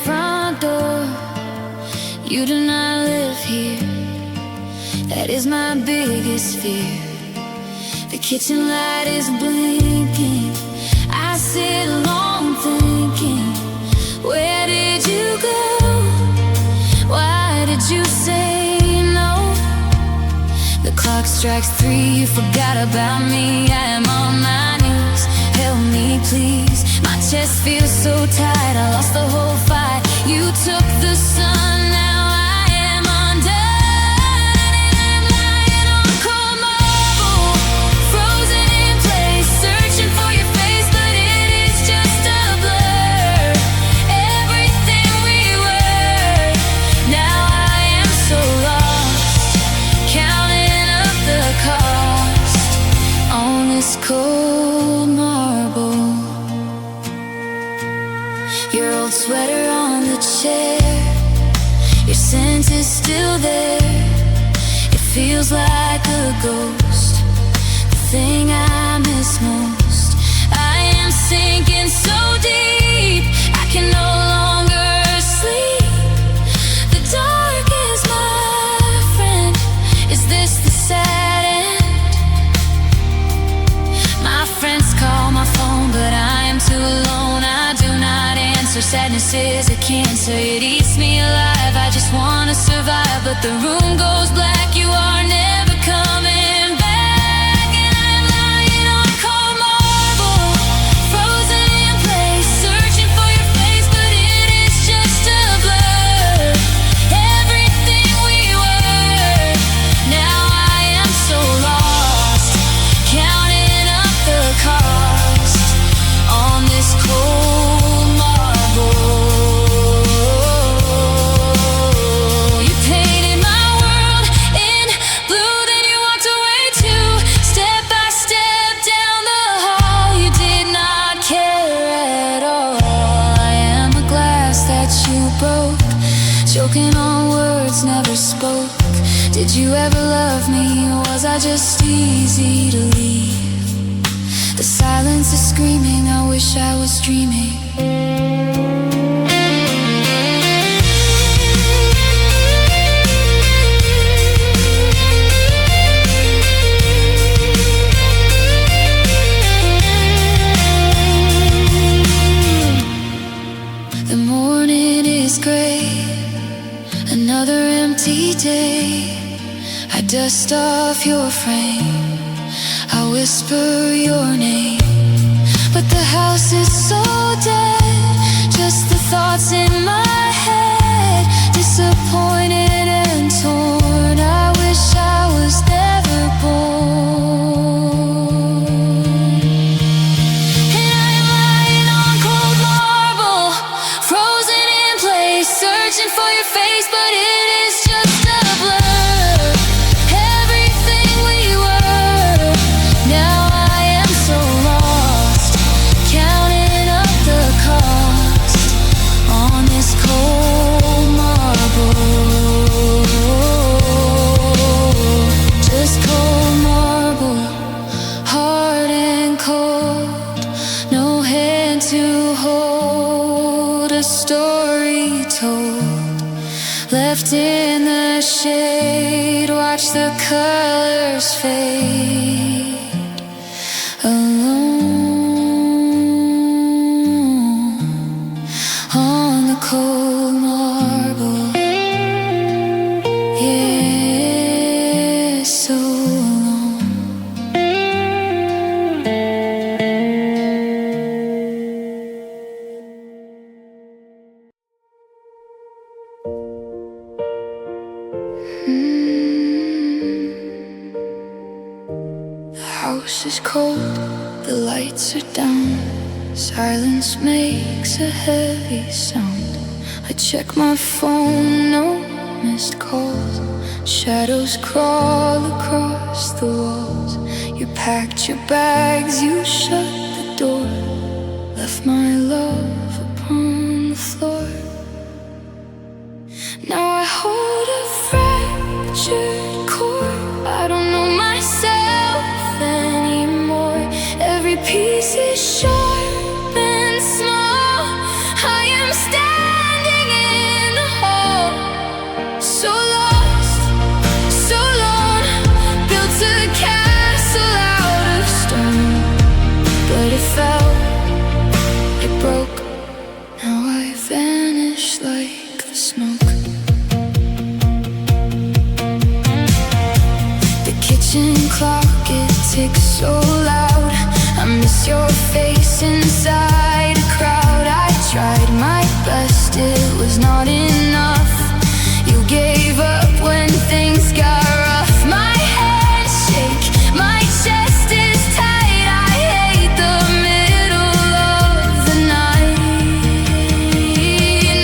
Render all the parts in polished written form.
front door. You do not live here. That is my biggest fear. The kitchen light is blinking. I sit alone thinking, where did you go? Why did you say no? The clock strikes 3, you forgot about me. I am on my knees, help me please. My chest feels so tight, I lost the whole fight. You took the sun, now I am undone. And I'm lying on cold marble, frozen in place, searching for your face, but it is just a blur. Everything we were, now I am so lost, counting up the cost on this cold marble. Your old sweater on the chair, your scent is still there. It feels like a ghost, the thing I miss most. I am sinking so deep, I can no longer sleep. The dark is my friend, is this the sad end? My friends call my phone, but I am too alone. I do not answer. Sadness is a cancer, it eats me alive. I just wanna survive, but the room goes black. You are never coming back. And I'm lying on cold marble, frozen in place, searching for your face, but it is just a blur. Everything we were, now I am so lost, counting up the cost on this cold marble. You painted my world in blue, then you walked away too. Step by step down the hall, you did not care at all. I am a glass that you broke, choking on words never spoke. Did you ever love me, or was I just easy to leave? The silence is screaming, I wish I was dreaming. The morning is gray, another empty day. I dust off your frame, I whisper your name, but the house is so dead. Just the thoughts in my head, disappointed and torn. I wish I was never born. And I'm lying on cold marble, frozen in place, searching for your face, but it is just a blur. Everything we were, now I am so lost, counting up the cost on this cold marble. Just cold marble, hard and cold, no hand to hold. A story told, left in the shade, watch the colors fade. Alone on the cold marble, yeah, so alone. The house is cold, the lights are down, silence makes a heavy sound. I check my phone, no missed calls. Shadows crawl across the walls. You packed your bags, you shut the door, left my love upon the floor. Now I hold a fractured core. I don't know myself anymore. Every piece is sharp and small. I am standing vanish like the smoke. The kitchen clock, it ticks so loud. I miss your face inside a crowd. I tried my best, it was not enough. You gave up when things got rough. My hands shake, my chest is tight. I hate the middle of the night.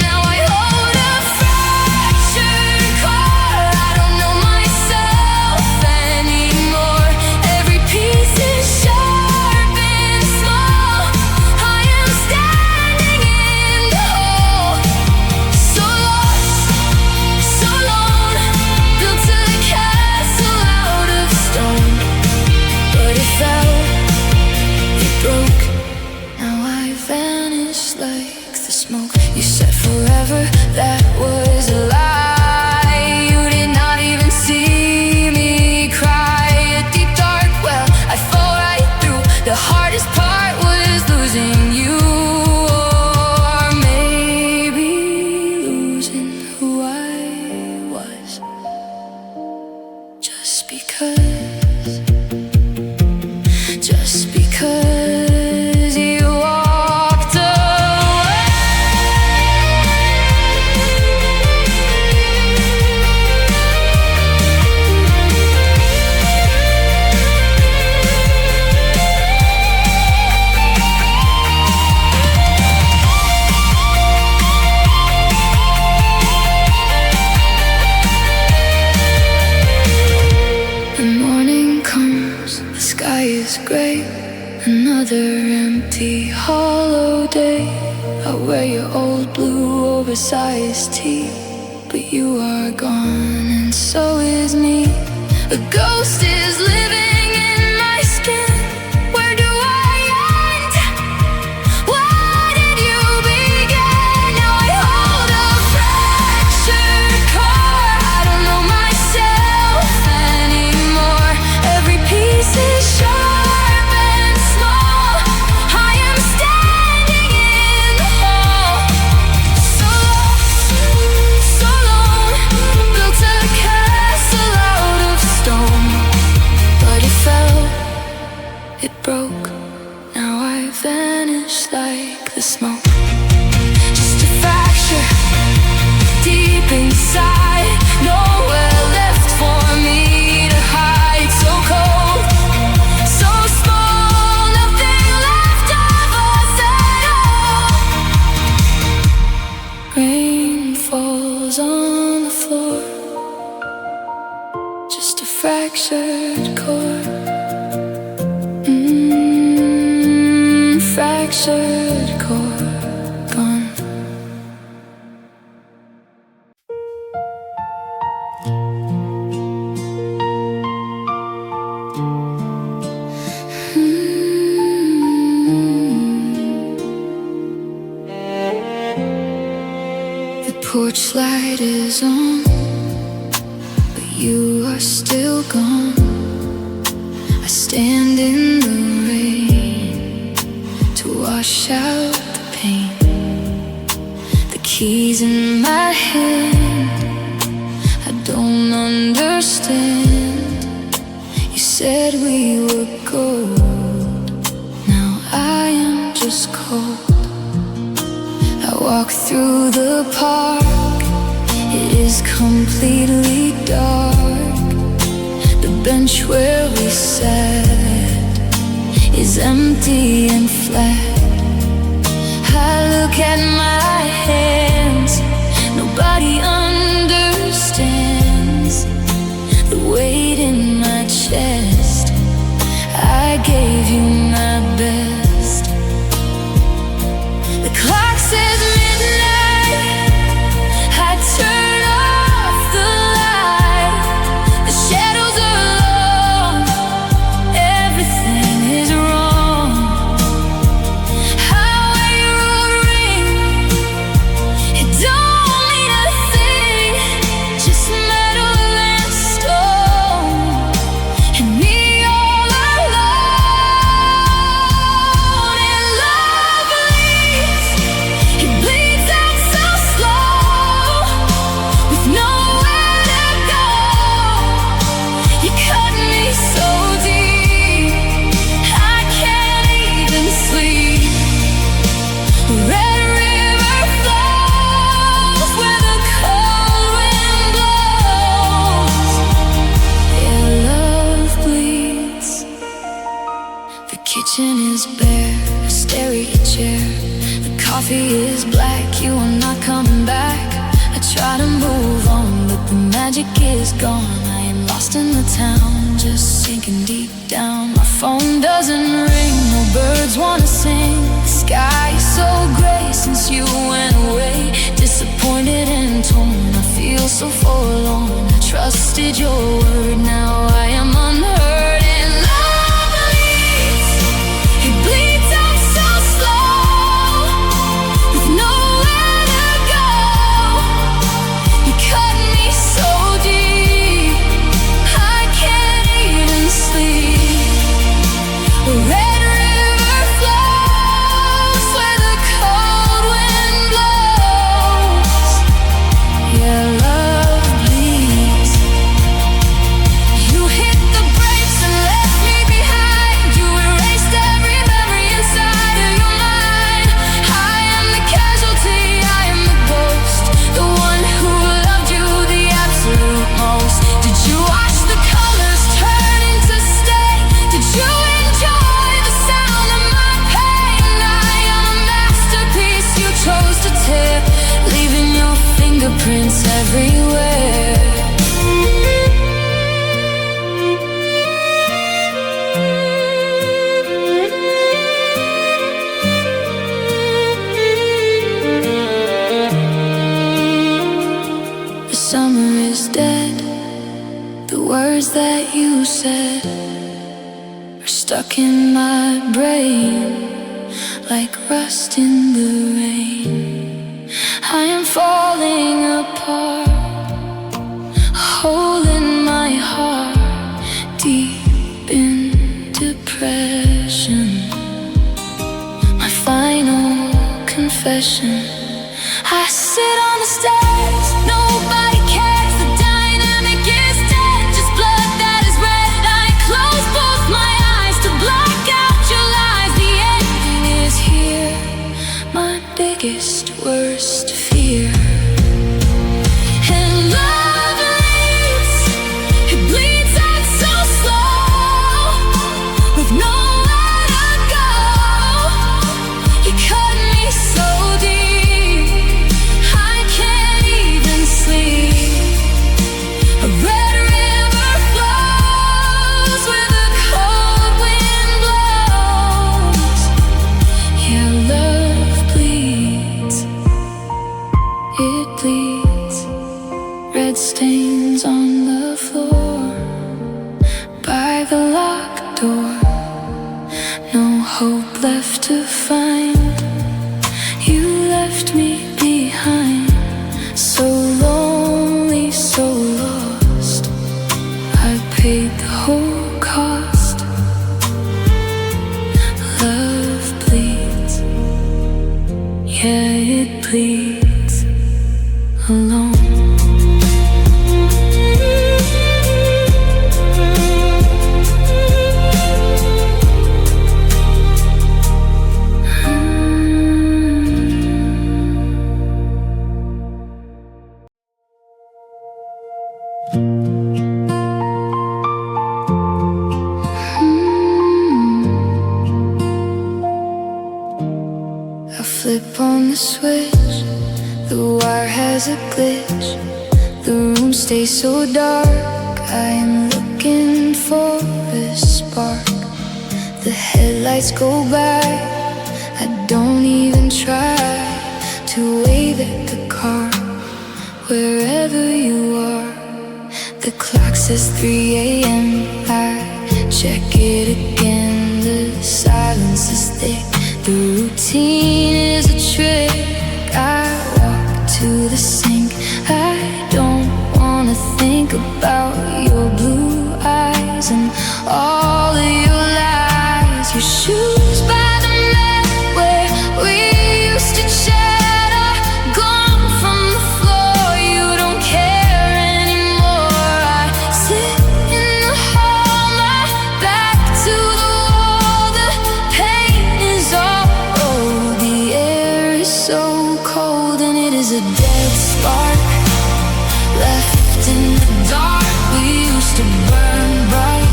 Now I hold a fractured core. I don't know myself anymore. Every piece is sharp and small. I am standing in the hole. So lost, so alone. Built a castle out of stone, but it fell, it broke. Now I vanish like the smoke. You said forever, that was a lie. You did not even see me cry. A deep dark well, I fall right through. The hardest part was losing you, or maybe losing who I was. Just because you walked away. The morning comes, the sky is gray. Another empty, hollow day. I wear your old blue oversized tee, but you are gone and so is me. A ghost is living in my skin. Where do I end? Why did you begin? Now I hold a fractured core. I don't know myself anymore. Every piece is sharp and small. I am standing in the hole. So lost, so alone. Built a castle out of stone, but it fell, it broke. Now I vanish like the smoke. Just a fracture deep inside. Nowhere left for me to hide. So cold, so small. Nothing left of us at all. Rain falls on the floor. Just a fractured core. Fractured core, gone. The porch light is on, but you are still gone. I stand in the rain to wash out the pain. The keys in my hand, I don't understand. You said we were gold, now I am just cold. I walk through the park, it is completely dark. The bench where we sat is empty and flat. I look at my hands, nobody understands the weight in my chest. I gave you my best. The clock says midnight. I turn off the light. The shadows are long. Everything is wrong. I wear your old ring. coffee is black, you are not coming back. I try to move on, but the magic is gone. I am lost in the town, just sinking deep down. My phone doesn't ring, no birds wanna sing. The sky is so gray since you went away. Disappointed and torn, I feel so forlorn. I trusted your word, now I am unheard. And love bleeds, it bleeds out so slow, with nowhere to go. You cut me so deep, I can't even sleep. A red river flows where the cold wind blows. Yeah, love bleeds. You hit the brakes and left me behind. You erased every memory inside of your mind. I am the casualty, I am the ghost, the one who loved you the absolute most. Did you watch the colors turn into stay? Did you enjoy the sound of my pain? I am a masterpiece you chose to tear, leaving your fingerprints everywhere. The summer is dead. The words that you said are stuck in my brain like rust in the rain. I am falling apart, a hole in my heart, deep in depression. My final confession. I sit on the stairs, nobody cares. The dynamic is dead, just blood that is red. I close both my eyes to block out your lies. The ending is here, my biggest, worst fear. And love bleeds, it bleeds out so slow, with nowhere to go. You cut me so deep, I can't even sleep. A red river flows where the cold wind blows. Yeah, love bleeds, it bleeds. Red stains on the floor by the locked door. No hope left to find. You left me behind, so lonely, so lost. I paid the whole cost. Love bleeds, yeah, it bleeds alone. I flip on the switch, the wire has a glitch. The room stays so dark, I am looking for a spark. The headlights go by, I don't even try to wave at the car. Wherever you are, the clock says 3 a.m. I check it again, the silence is thick. The routine is a trick. I walk to the sink. I don't wanna think about your blue eyes and all of your lies. Your shoes by the mat where we used to chat are gone from the floor. You don't care anymore. I sit in the hall, my back to the wall. The pain is all old. The air is so cold and it is a dead spark left in the dark. We used to burn bright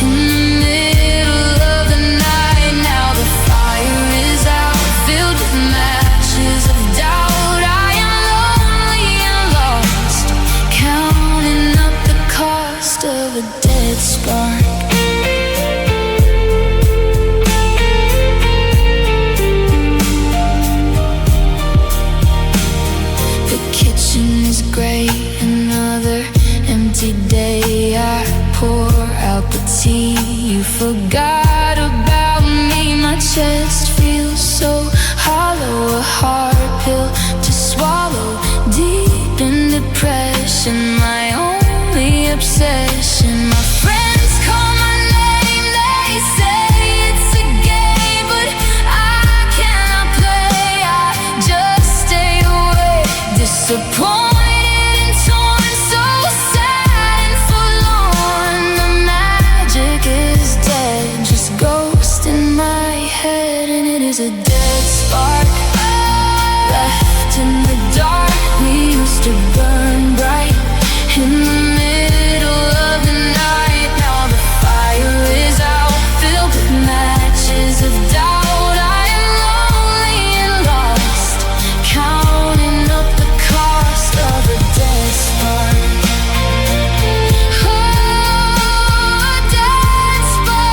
in the middle of the night. Now the fire is out, filled with matches. cup of tea. You forgot about me. My chest feels so hollow, a hard pill to swallow. Deep in depression, my only obsession. My friends call my name, they say it's a game, but I cannot play, I just stay away. Disappointed and torn, so sad and forlorn. The magic is dead, just ghost in my head. And it is a dead spark left in the dark. We used to burn bright in the middle of the night. Now the fire is out, filled with matches of doubt. I am lonely and lost, counting up the cost of a dead spark. Oh, a dead spark.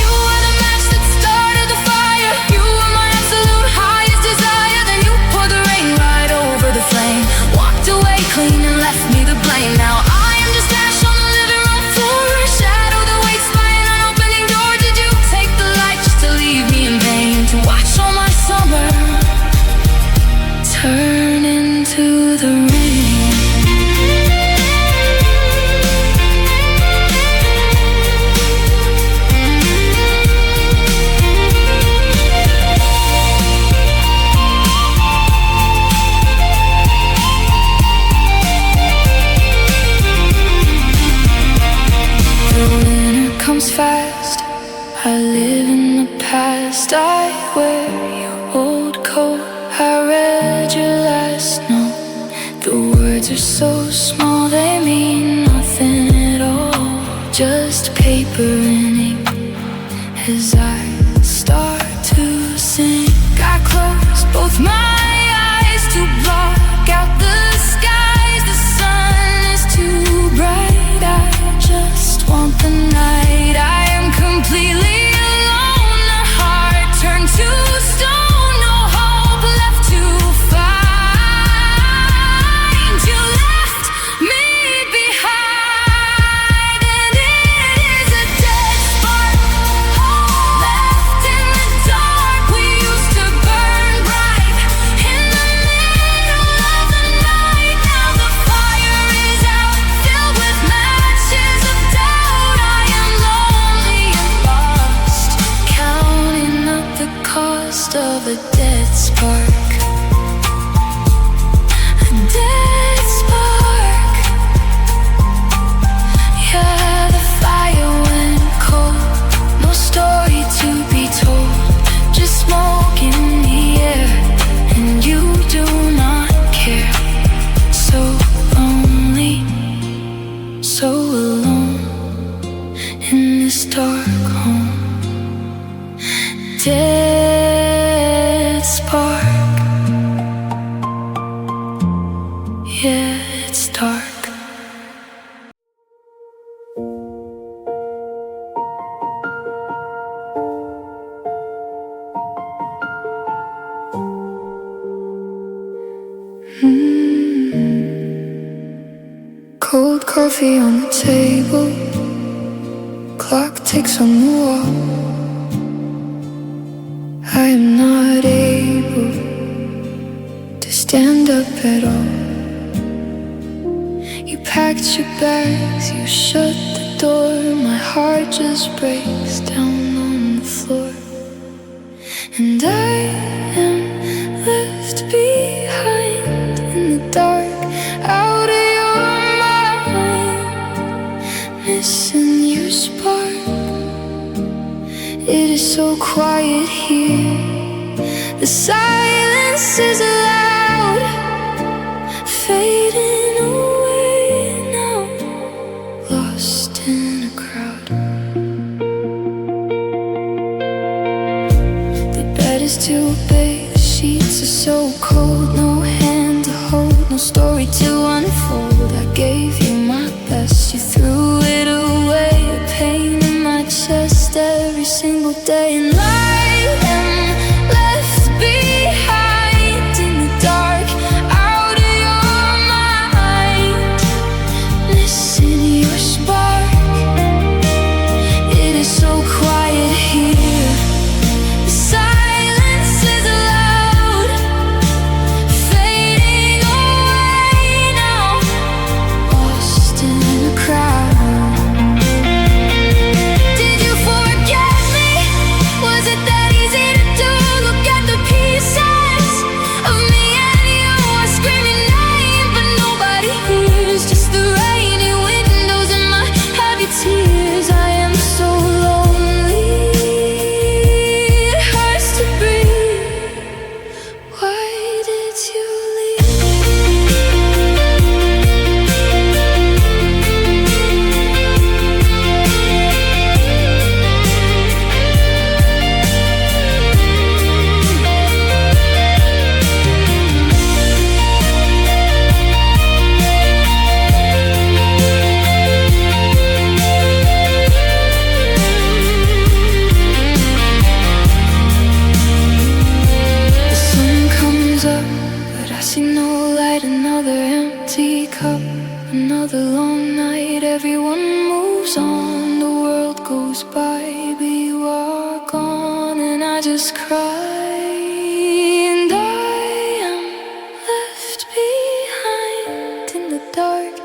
You were the match that started the fire. You were my absolute highest desire. Then you poured the rain right over the flame, walked away clean and left me to blame. Now I am just ash on the living room floor, a shadow that waits by an unopening door. Did you take the light just to leave me in vain, to watch all my summer turn into the rain? The winter comes fast, I live in the past. I wear your old coat, I read your last note. The words are so small, they mean nothing at all. Just paper and ink as I start to sink. I close both my eyes to block out the skies. The sun is too bright, I just want the night. I am completely alone, a heart turned to stone. No hope left to find. You left me behind, and it is a dead spark left in the dark. We used to burn bright in the middle of the night. Now the fire is out, filled with matches of doubt. I am lonely and lost, counting up the cost of a dead spark. A dead spark. Yeah, the fire went cold, no story to be told, just smoke in the air, and you do not care. So lonely, so alone in this dark home. Dead spark. Yeah, it's dark. Cold coffee on the table, clock ticks on the wall. I am not able to stand up at all. You packed your bags, you shut the door. My heart just breaks down on the floor, and I am left behind in the dark, out of your mind, missing your spark. It is so quiet here, the silence is loud, fading away now, lost in a crowd. The bed is too big, the sheets are so cold, no hand to hold, no story to unfold. I gave you my best, you threw it away, a pain in my chest every single day. And I am left behind in the dark, out of your mind, cry, and I am left behind in the dark,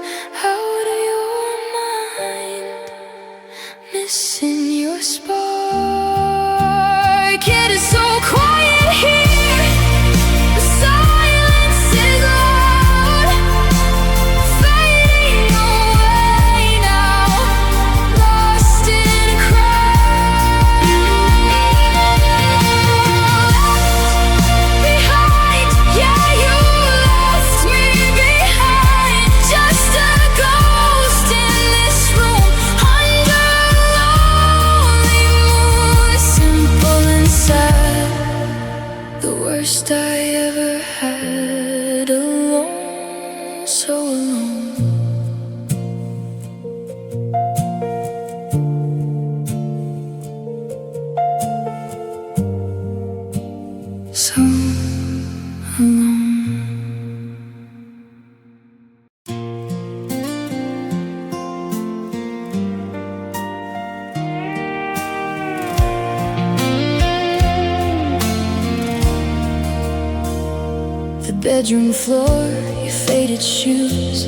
out of your mind, missing your spark. It is so quiet here, the silence is loud, fading away now, lost in a crowd. Behind, yeah, you left me behind, just a ghost in this room, under a lonely moon, simple and sad, the worst I ever had, alone, so alone. So alone. The bedroom floor, your faded shoes.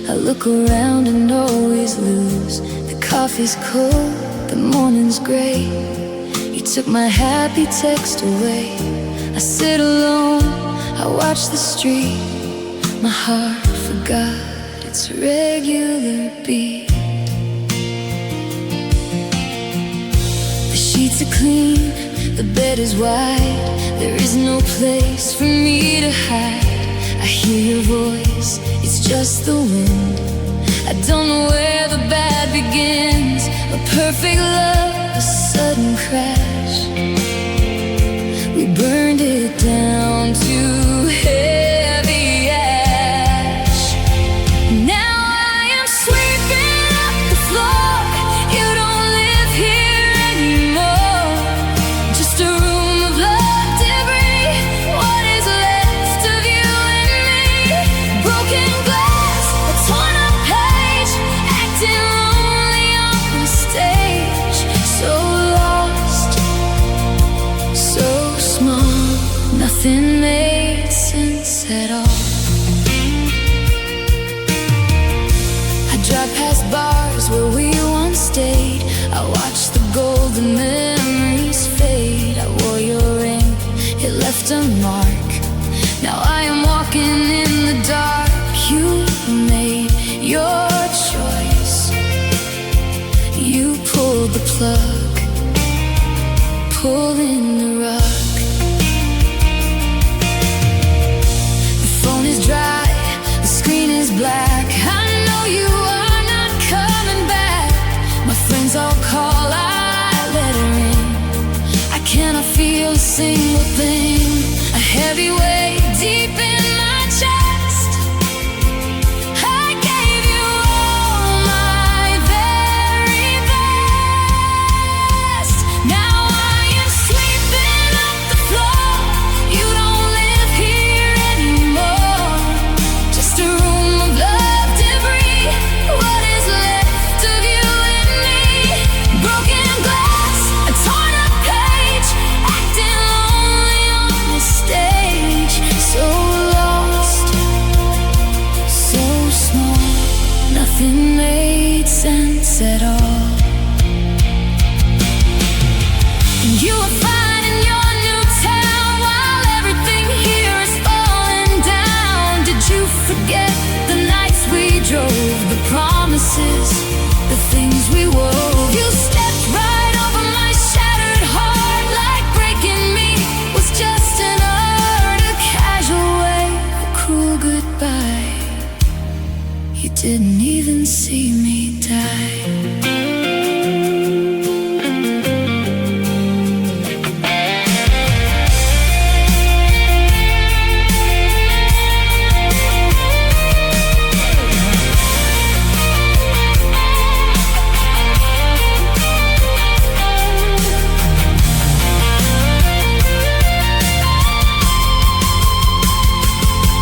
I look around and always lose. The coffee's cold, the morning's gray. You took my happy text away. I sit alone, I watch the street. My heart forgot its regular beat. The sheets are clean, the bed is wide. There is no place for me to hide. I hear your voice, it's just the wind. I don't know where the bad begins. A perfect love, a sudden crash. We burned it down to heavy ash. Now I am sweeping up the floor. You don't live here anymore. Just a room of love debris. What is left of you and me? Broken glass, a torn up page, acting lonely on the stage. So lost, so small, nothing made sense at all. I drive past bars where we once stayed. I watch the golden memories fade. I wore your ring, it left a mark. Now I am walking in the dark. You made your choice. You pulled the plug, pulling the rug. The phone is dry, the screen is black. I know you are not coming back. My friends all call, I let her in. I cannot feel a single thing. A heavy weight deep in my chest. I gave you all my very best. Now I am sweeping up the floor. You don't live here anymore. Just a room of love debris. What is left of you and me? Broken glass, a torn up page, acting lonely on the stage. So lost, so small, nothing made sense at all. You were fine in your new town while everything here is falling down. Did you forget the nights we drove, the promises, the things we wove? You stepped right over my shattered heart, like breaking me was just an art, a casual way, a cruel goodbye. You didn't even see me die.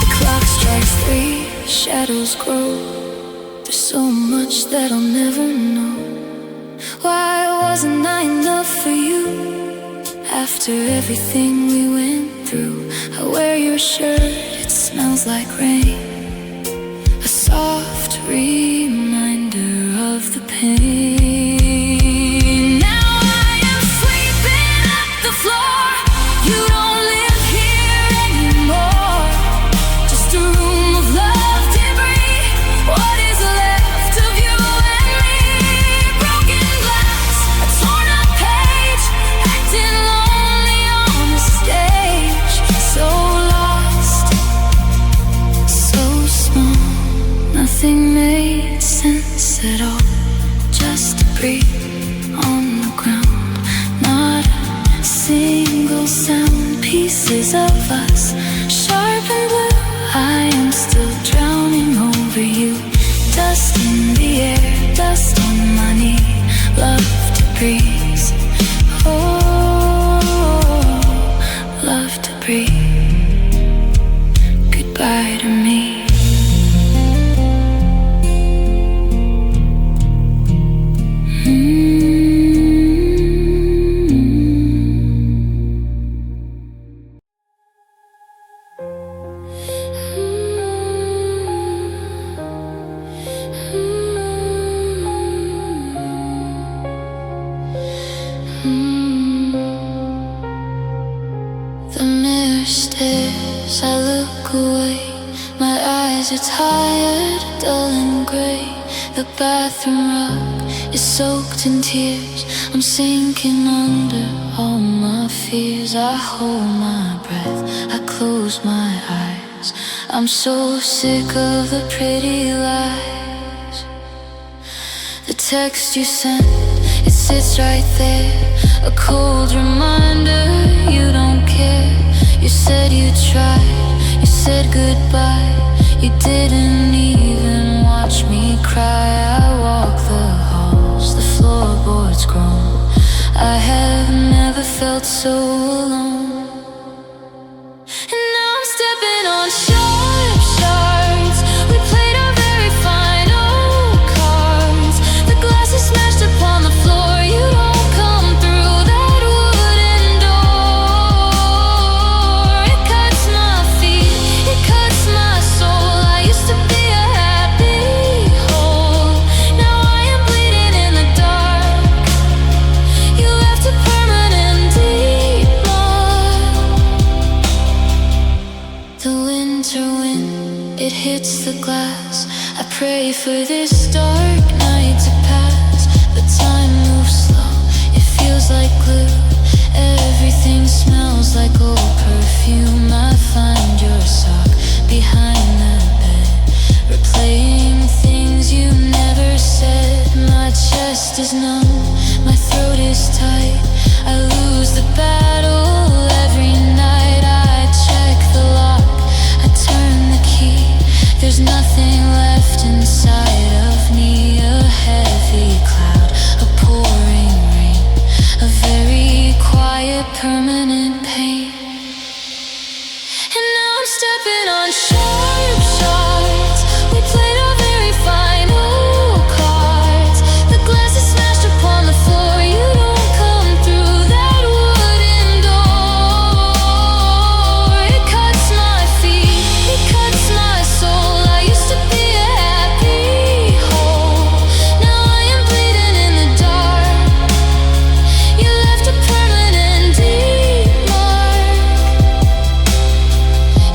The clock strikes 3, shadows grow. There's so much that I'll never know. Why wasn't I enough for you? After everything we went through, I wear your shirt, it smells like rain. A soft reminder of the pain. Now I am sweeping up the floor. You don't live here anymore. Just a room of love debris. What is left of you and me? Broken glass, a torn up page, acting lonely on the stage. So lost, so small, nothing made sense at all. Just debris on the ground, not a single sound. Pieces of us, sharp and blue. I am still drowning over you. Dust in the air, dust on my knee. Love to breathe. Oh, love to breathe. Goodbye to me. The mirror stares, I look away. My eyes are tired, dull and grey. The bathroom rug is soaked in tears. I'm sinking under all my fears. I hold my breath, I close my eyes. I'm so sick of the pretty lies. The text you sent, it sits right there, a cold reminder you don't care. You said you tried, you said goodbye. You didn't even watch me cry. I walk the halls, the floorboards groan. I have never felt so alone. And now I'm stepping on sharp shards. We played our very final cards. The glass is smashed upon the floor. You don't come through that wooden door. It cuts my feet, it cuts my soul. I used to be a happy whole. Now I am bleeding in the dark. You left a permanent deep mark. The winter wind, it hits the glass. I pray for this dark night to pass. But time moves slow, it feels like glue. Everything smells like old perfume. I find your sock behind the bed, replaying things you never said. My chest is numb, my throat is tight. I lose the battle every night. I check the lock, I turn the key. There's nothing left inside of me. A heavy cloud, a pouring rain, a very quiet permanent pain. And now I'm stepping on sharp shards. We played our very final cards. The glass is smashed upon the floor. You don't come through that wooden door. It cuts my feet, it cuts my soul. I used to be a happy whole. Now I am bleeding in the dark. You left a permanent deep mark.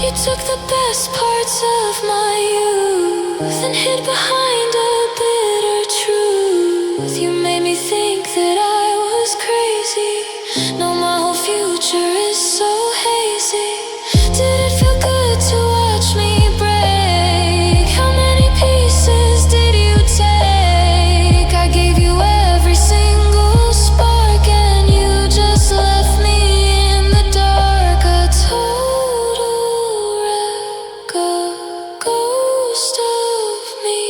You took the best parts of my youth and hid behind a bitter truth. You made me think that I was crazy. Now my whole future is so hazy. Did it feel good to watch me break? How many pieces did you take? I gave you every single spark and you just left me in the dark. A total wreck, a ghost of me.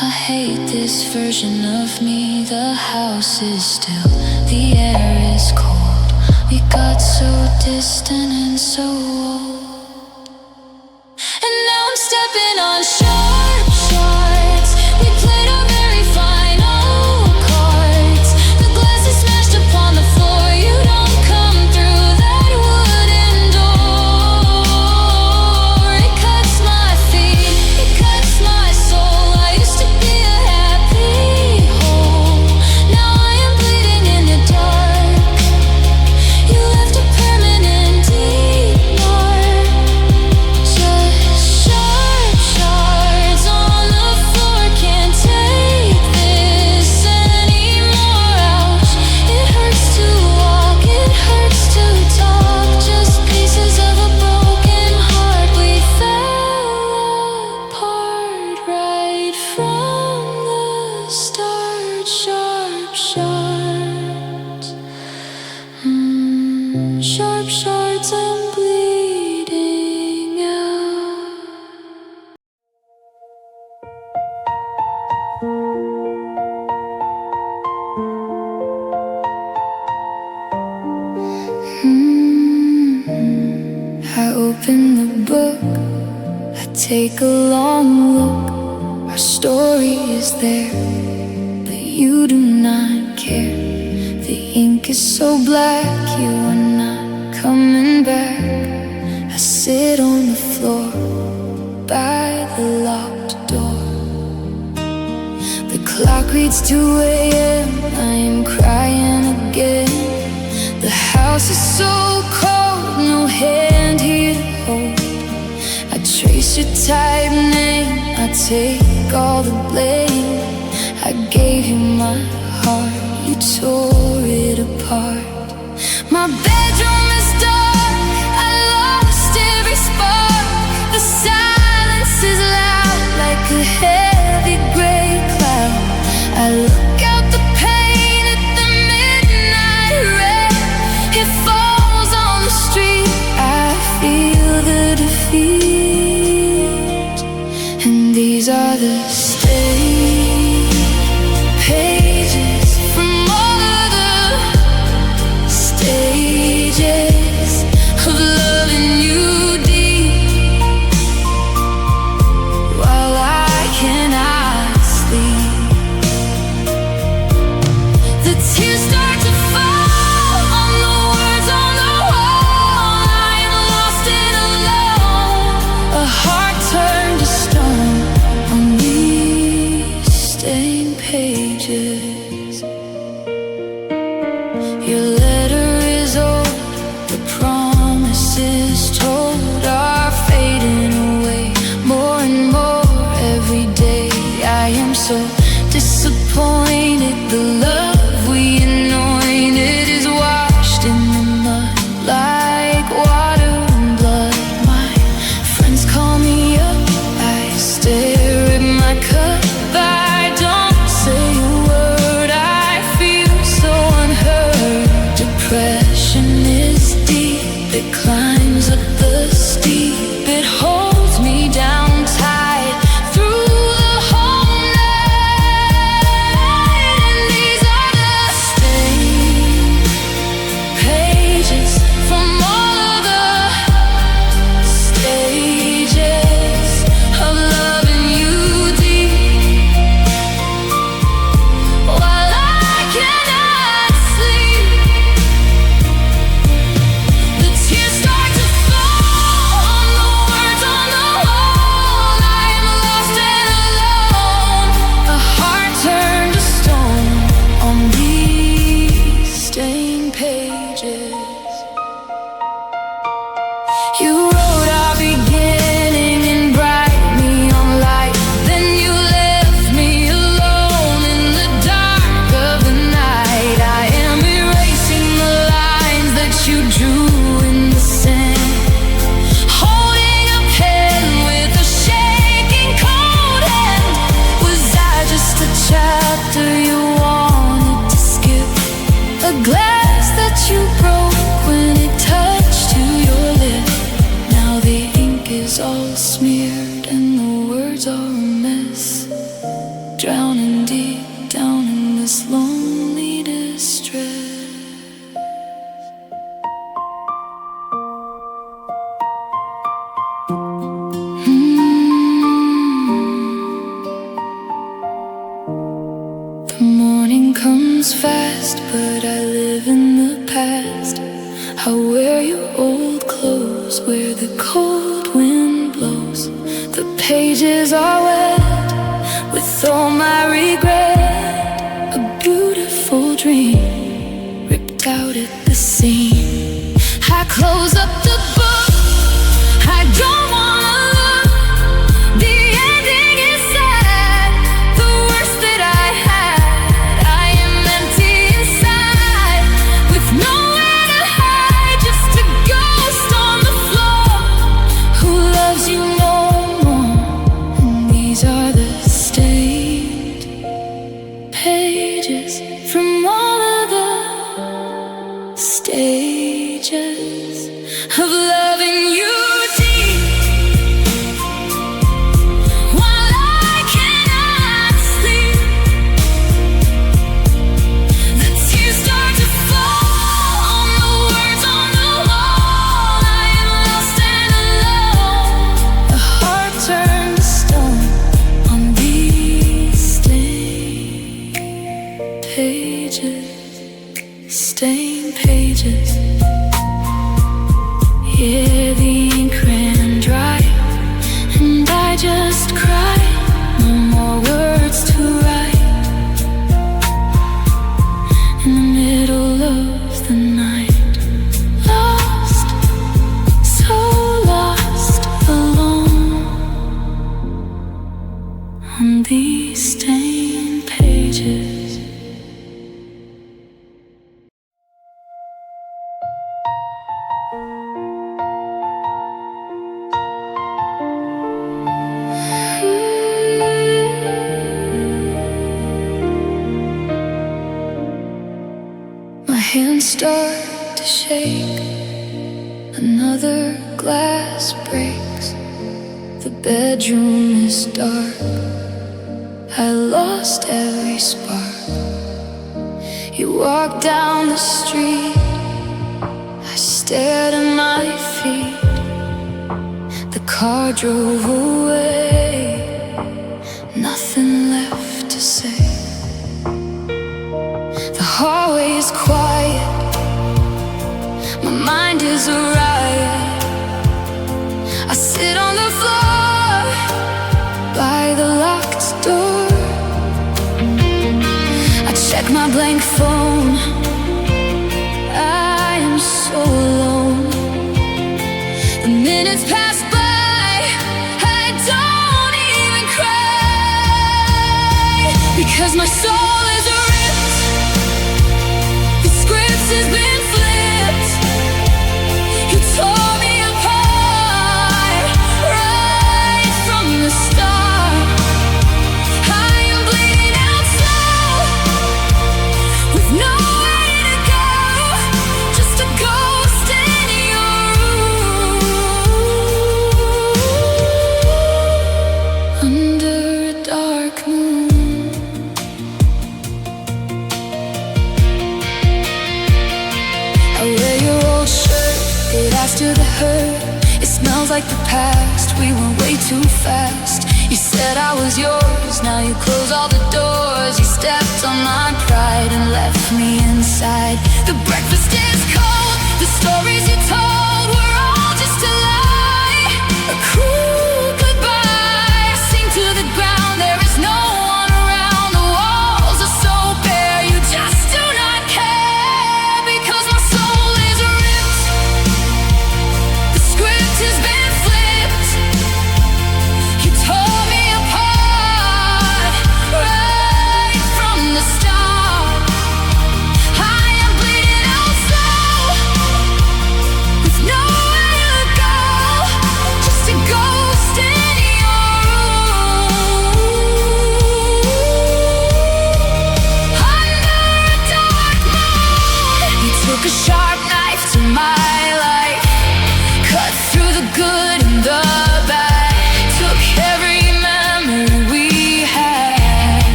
I hate this version of me. The house is still, the air is cold. We got so distant and so old. And now I'm stepping on sharp shards. We played our very final cards. The glass is smashed upon the floor. You don't come through that wooden door. It cuts my feet, it cuts my soul. I used to be a happy hole. Now I am bleeding in the dark. You left a permanent deep mark. Just sharp shards on the floor. Can't take this anymore. Ouch, it hurts to walk, it hurts to talk. Just pieces of a broken heart. We fell apart right from the start. Sharp shards, sharp shards and bleeding out. I open the book, I take a long look. Our story is there, but you do not care. The ink is so black, you are not coming back. I sit on the floor by the locked door. The clock reads 2 a.m. I am crying again. The house is so cold, no hand here to hold. I trace your type name, I take all the blame. I gave you my heart, you tore it apart. My bedroom is dark, I lost every spark. The silence is loud like a heavy gray cloud. I look out the pane at the midnight rain. It falls on the street, I feel the defeat. And these are the pages from all of the stages of loving you deep, while I cannot sleep. The tears start to fall on the words on the wall. I am lost and alone, a heart turned to stone on these stained pages. Your letter is old, the promises told are fading away more and more every day. I am so disappointed. The love we anointed is washed in the mud like water and blood. My friends call me up, I stare at my cup. I don't say a word, I feel so unheard. Depression is deep, it climbs up the steep. It holds me down tight through the whole night. drowning deep down in this lonely distress. The morning comes fast, but I live in the past. I wear your old clothes where the cold wind blows. The pages are wet with all my regret. A beautiful dream ripped out at the seam. I close up the book, I don't wanna look. The ending is sad, the worst that I had. I am empty inside, with nowhere to hide. Just a ghost on the floor who loves you no more. And these are the stained pages from all of the stages of loving you deep, while I cannot sleep. The tears start to fall on the words on the wall. I am lost and alone. A heart turned to stone on these stained pages. Stained pages. Yeah, the ink ran dry, and I just cried. No more words to write. In the middle of the night, lost, so lost, alone on these stained pages. My hands start to shake. Another glass breaks. The bedroom is dark. I lost every spark. You walked down the street. I stared at my feet. The car drove away. Nothing left to say. The hallway is quiet. My mind is a riot. I sit on the floor by the locked door. I check my blank phone. I am so alone. The minutes pass by. I don't even cry, because my soul is ripped. The script has been flipped. You tore me apart right from the start. I am bleeding out slow, with nowhere to go. Just a ghost in your room, under a dark moon. I wear your old shirt, it adds to the hurt. It smells like the past, we went way too fast. You said I was yours, now you close all the doors. You stepped on my pride and left me inside. The breakfast is cold, the stories you told were all just a lie. A cruel goodbye, I sink to the ground. There is no one around, the walls are so bare. You just do not care, because my soul is ripped. The script has been flipped. You tore me apart right from the start. I am bleeding out slow,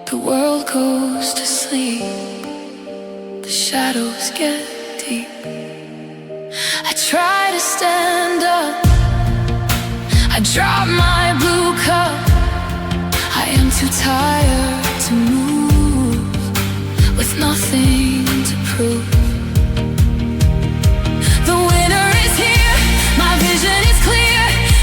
The world goes to sleep, the shadows get deep. I try to stand up, I drop my blue cup. I am too tired to move, with nothing to prove. The winner is here, my vision is clear.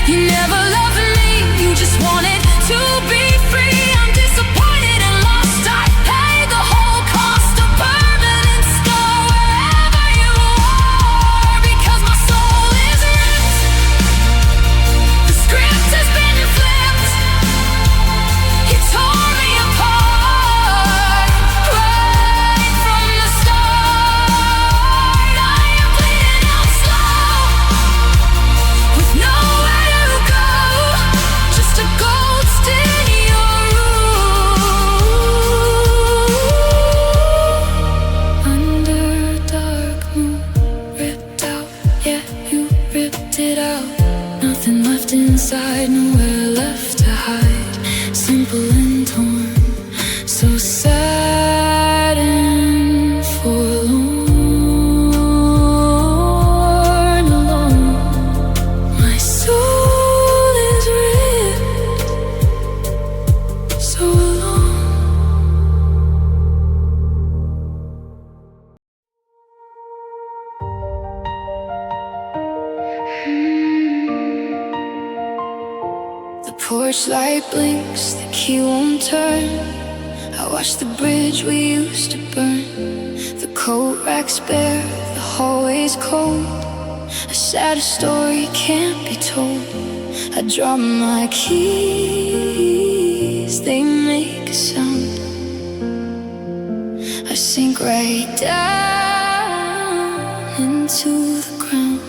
You never loved me, you just wanted to be free. I'm disappointed and lost, I paid the whole cost. A permanent scar wherever you are, because my soul is ripped. The script has been flipped. You tore me apart right from the start. I am bleeding out slow, with nowhere to go, just a ghost in your room. Under a dark moon, ripped out, yeah, you ripped it out. Nothing left inside, nowhere left to hide. Simple and torn, so sad and forlorn, alone. My soul is ripped, so alone. The porch light blinks, the key won't turn. I watch the bridge we used to burn. The coat rack's bare, the hallway's cold. A sad story can't be told. I drop my keys, they make a sound. I sink right down into the ground.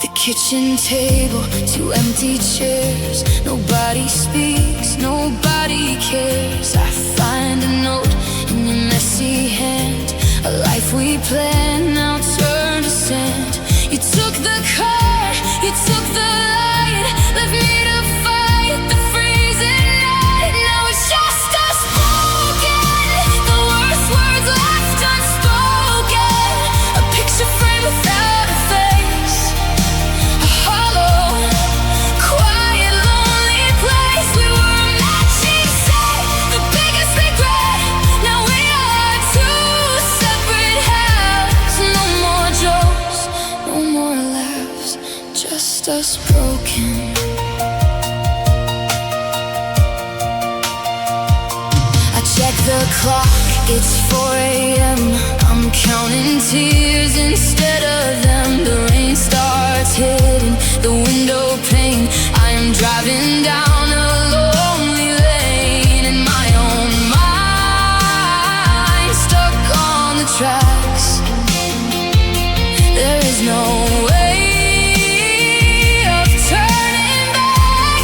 The kitchen table, two empty chairs. Nobody speaks, nobody cares. I find a note in your messy hand. A life we planned, now turned to sand. You took the car, you took the light, left me to fight the freezing night. Now it's just us broken, the worst words left unspoken. A picture frame without a face, a hollow, quiet, lonely place. We were a matching set, the biggest regret. Now we are two separate halves. No more jokes, no more laughs, just us broken. I check the clock, it's 4 a.m. I'm counting tears instead of them. The rain starts hitting the window pane. I am driving down a lonely lane in my own mind, stuck on the tracks. There is no way of turning back.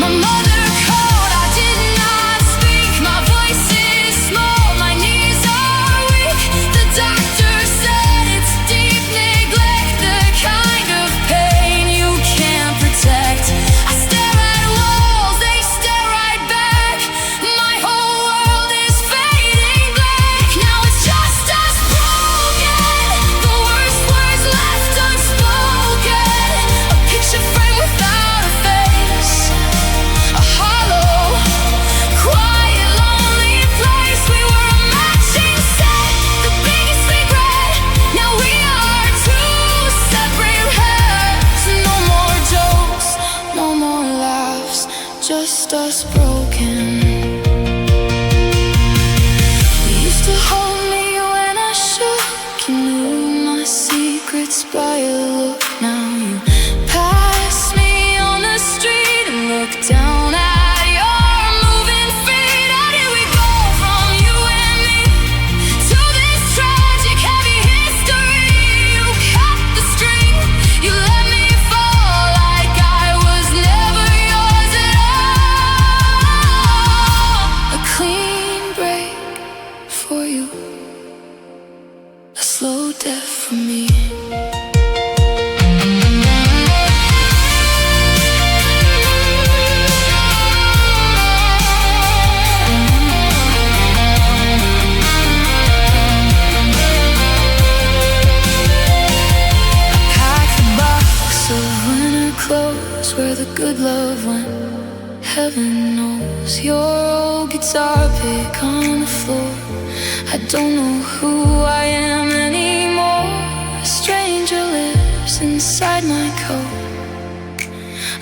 My mother called, I did not speak. My voice is small, my knees are weak. The doctor said it's deep neglect, the kind of pain you can't protect. I stare at walls, they stare right back. My whole world is fading black. Now it's just us broken, the worst words left unspoken. A picture frame without a face, a hollow, quiet, lonely place. We were a matching set, the biggest regret. Now we are two separate halves. No more jokes, no more laughs, just us broken. You used to hold me when I shook. You knew my secrets by a look. Now you pass me on the street and look down at your moving feet. How did we go from you and me to this tragic heavy history? You cut the string, you let me fall like I was never yours at all. knows your old guitar pick on the floor. I don't know who I am anymore. A stranger lives inside my coat,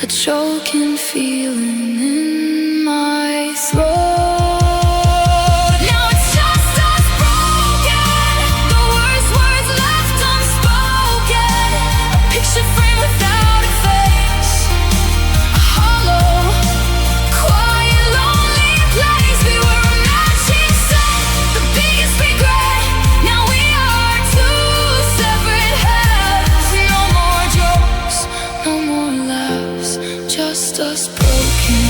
a choking feeling in my throat. Just us broken.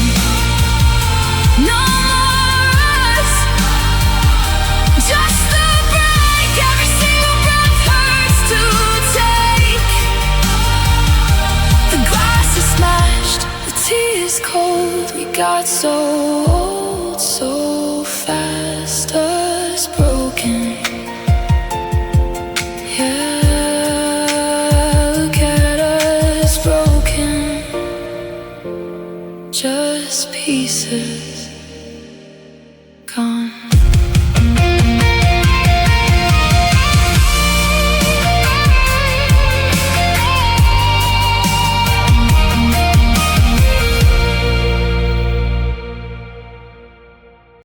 No more us, just the break. Every single breath hurts to take. The glass is smashed, the tea is cold. We got so old so fast, us broken. Yeah, look at us broken. Just pieces.